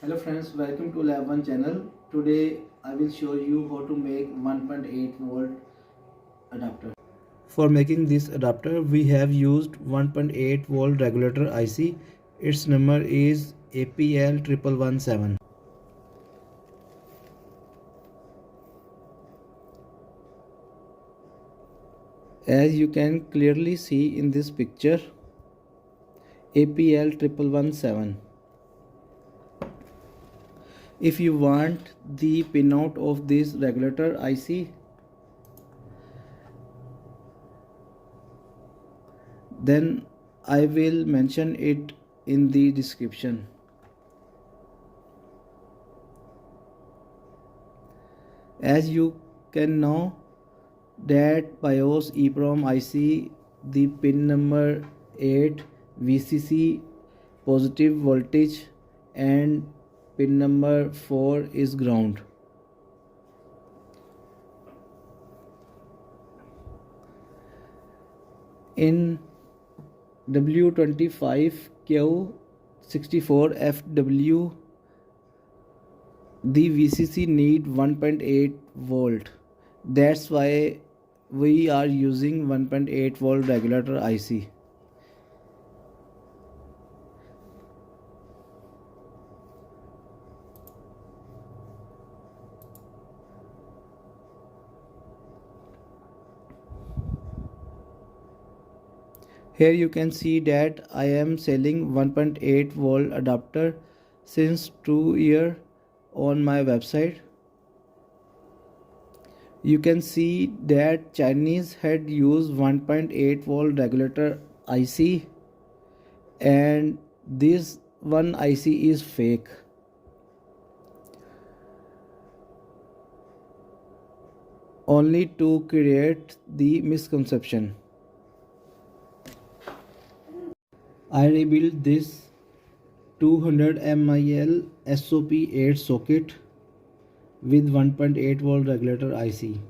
Hello friends, welcome to Lab 1 channel. Today I will show you how to make 1.8 volt adapter. For making this adapter we have used 1.8 volt regulator IC. Its number is APL 1117. As you can clearly see in this picture, APL 1117. If you want the pinout of this regulator IC, then I will mention it in the description. As you can know that BIOS EEPROM IC, the pin number 8 VCC positive voltage and pin number 4 is ground. In W25Q64FW, the VCC need 1.8 volt. That's why we are using 1.8 volt regulator IC. Here you can see that I am selling 1.8 volt adapter since 2 years on my website. You can see that Chinese had used 1.8 volt regulator IC and this one IC is fake. Only to create the misconception. I rebuilt this 200 mil SOP8 socket with 1.8 volt regulator IC.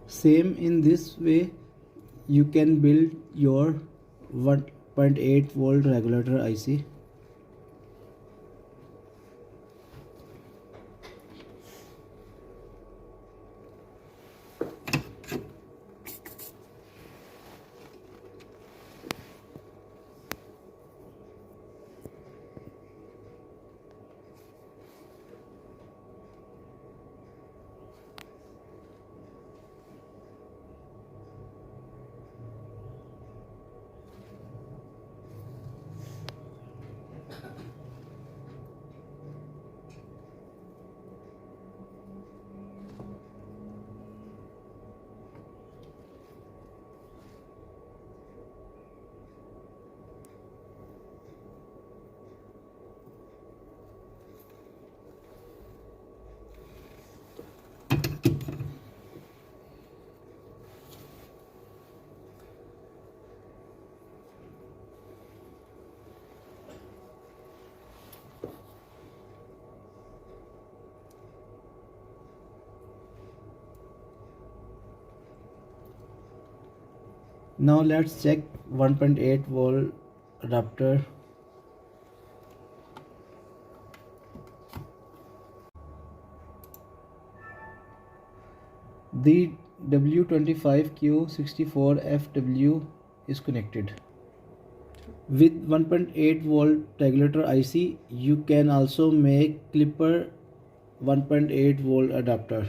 Same in this way you can build your 1.8 volt regulator IC. Now let's check 1.8 volt adapter. The W25Q64FW is connected. With 1.8 volt regulator IC, you can also make clipper 1.8 volt adapter.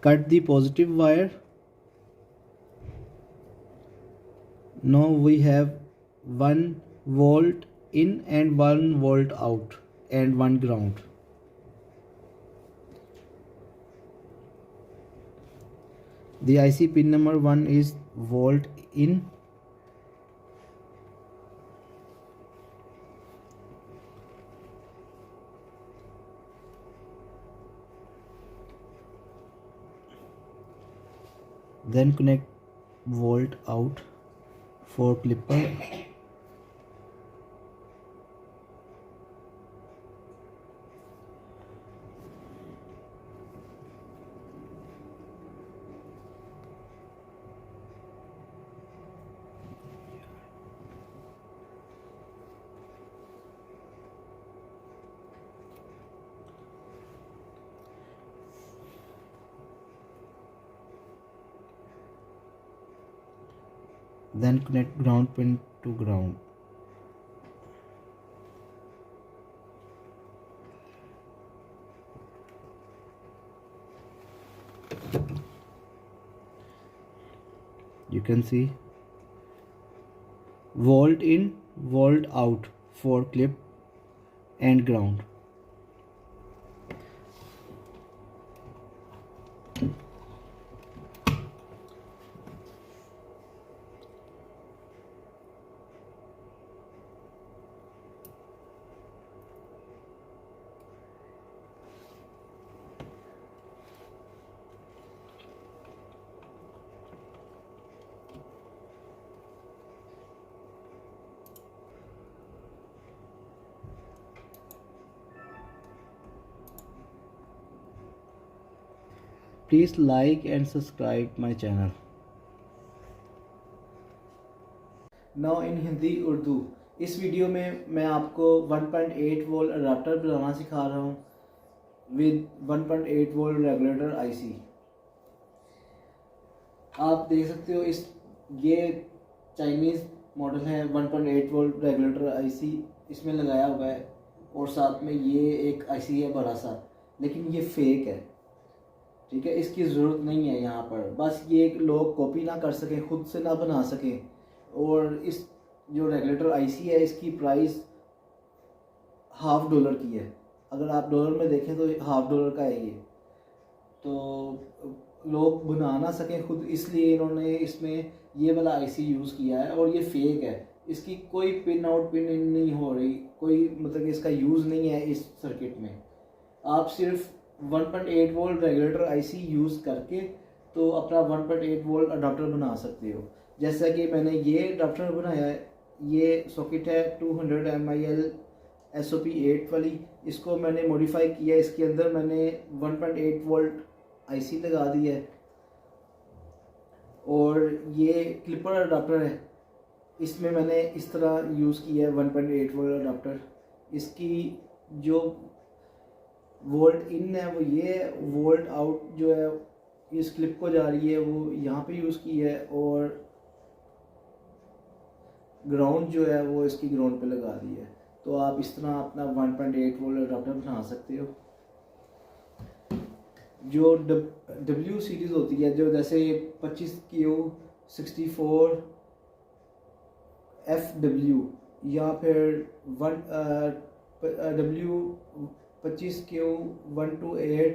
Cut the positive wire Now we have 1 volt in and 1 volt out and 1 ground. The IC pin number 1 is volt in, then connect volt out for clipper. Then connect ground pin to ground. You can see volt in, volt out for clip and ground. Please like and subscribe my channel. Now in Hindi Urdu, इस video में मैं आपको 1.8 volt adapter बनाना सिखा रहा हूँ with 1.8 volt regulator IC. आप देख सकते हो ये चाइनीज़ मॉडल है 1.8 वोल्ट रेगुलेटर आईसी इसमें लगाया हुआ है, और साथ में ये एक आईसी है बड़ा सा, लेकिन ये फेक है। ठीक है, इसकी ज़रूरत नहीं है यहाँ पर, बस ये लोग कॉपी ना कर सकें, खुद से ना बना सकें। और इस जो रेगुलेटर आईसी है इसकी प्राइस $50 की है। अगर आप डॉलर में देखें तो $50 का है ये। तो लोग बना ना सकें खुद, इसलिए इन्होंने इसमें ये वाला आईसी यूज़ किया है, और ये फेक है। इसकी कोई पिन आउट पिन इन नहीं हो रही, कोई मतलब इसका यूज़ नहीं है इस सर्किट में। आप सिर्फ 1.8 वोल्ट रेगुलेटर आईसी यूज़ करके तो अपना 1.8 वोल्ट अडाप्टर बना सकते हो। जैसा कि मैंने ये अडाप्टर बनाया है, ये सॉकेट है 200 mil SOP 8 वाली। इसको मैंने मॉडिफाई किया, इसके अंदर मैंने 1.8 वोल्ट आईसी लगा दी है, और ये क्लिपर अडाप्टर है, इसमें मैंने इस तरह यूज़ किया है 1.8 वोल्ट अडाप्टर। इसकी जो वोल्ट इन है वो ये, वोल्ट आउट जो है इस क्लिप को जा रही है वो यहाँ पे यूज़ की है, और ग्राउंड जो है वो इसकी ग्राउंड पे लगा दी है। तो आप इस तरह अपना 1.8 वोल्ट अडाप्टर बना सकते हो। जो W सीरीज़ होती है, जो जैसे 25Q 64 FW या फिर W 25Q 128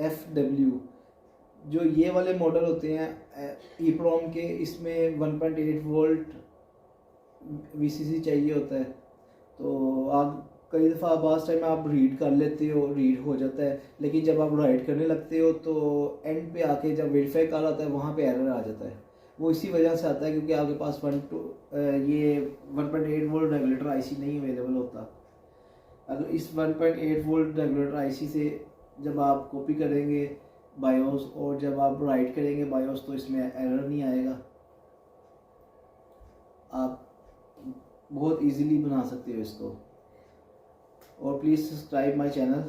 FW, जो ये वाले मॉडल होते हैं EEPROM के, इसमें 1.8 वोल्ट VCC चाहिए होता है। तो आप कई दफ़ा बास टाइम आप रीड कर लेते हो, रीड हो जाता है, लेकिन जब आप राइट करने लगते हो तो एंड पे आके जब वेरीफाई कर आता है वहाँ पे एरर आ जाता है। वो इसी वजह से आता है क्योंकि आपके पास 1.8 वोल्ट रेगुलेटर आईसी नहीं अवेलेबल होता। अगर इस 1.8 वोल्ट रेगुलेटर आईसी से जब आप कॉपी करेंगे बायोस और जब आप राइट करेंगे बायोस तो इसमें एरर नहीं आएगा। आप बहुत इजीली बना सकते हो इसको। और please subscribe my channel.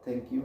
Thank you.